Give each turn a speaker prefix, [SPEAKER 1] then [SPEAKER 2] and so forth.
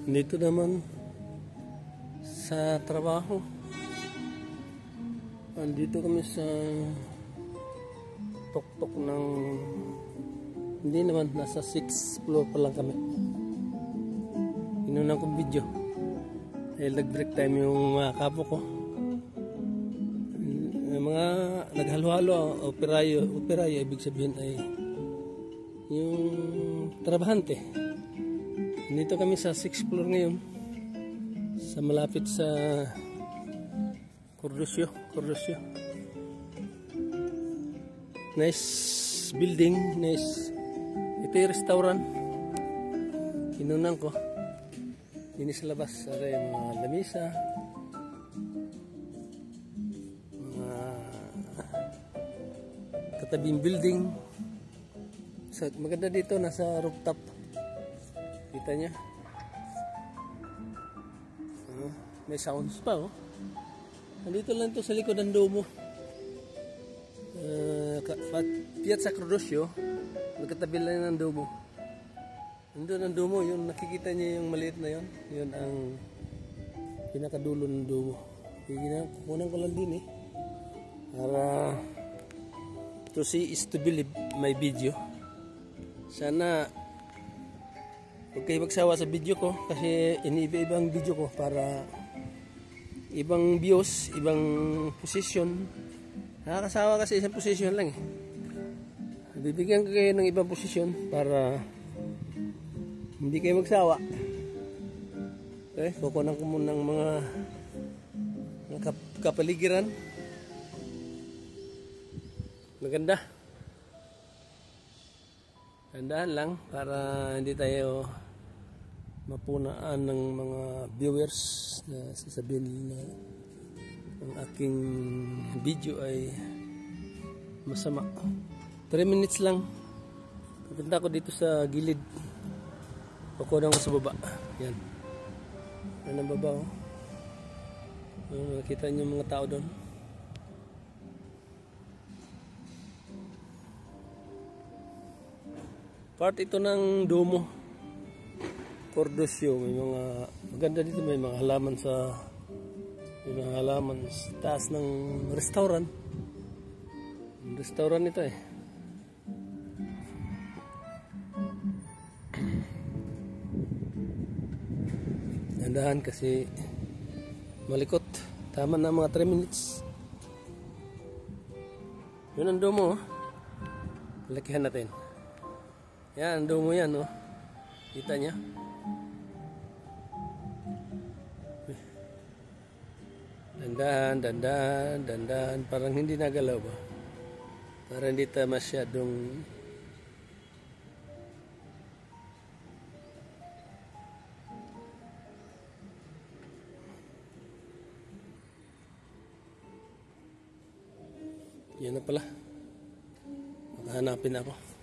[SPEAKER 1] Dito naman sa trabaho. Andito kami sa tuktok ng, hindi naman, nasa 6th floor pa lang kami. Inuna kong video. Nag-break time yung mga kapo ko. Mga naghalo-halo, operayo, ibig sabihin ay yung trabahante. Dito kami sa 6th floor ngayon, sa malapit sa Cordosio. Nice building, nice. Ito yung restaurant. Inunan ko. Ini sa labas, ada yung mga lamisa, mga katabing building. So, maganda dito, nasa rooftop. Kita niya. May sounds pa, oh. Nandito lang to sa likod ng domo. Piazza Cordosio, magkatabi lang ng domo. Nandun ang domo, yung nakikita niya yung maliit na yun. Yun ang pinakadulo ng domo. Kukunan ko lang din eh. Para to see is to believe, my video. Sana huwag kayo magsawa sa video ko kasi iniiba-iba ang video ko para ibang views, ibang position. Nakakasawa kasi isang position lang eh. Bibigyan ko kayo ng ibang posisyon para hindi kayo magsawa. Okay, kukunan ko muna ng mga kapaligiran. Maganda. Tandaan lang para hindi tayo mapunaan ng mga viewers na sasabihin na ang aking video ay masama. 3 minutes lang. Pupunta ko dito sa gilid. Kukunan ko sa baba. Yan. Yan ang baba, oh. Nakita niyo yung mga tao doon. Part ito ng domo Cordosio. May mga maganda dito, may mga halaman sa taas ng restaurant. Restaurant ito eh. Dandahan kasi malikot. Tama na mga 3 minutes. Yun ang domo, oh. Lakihan natin. Yan, ang domo yan, oh. Kita niya. Dandahan. Parang hindi nagalaw ba? Parang hindi tayo masyadong yan na pala. Hanapin ako.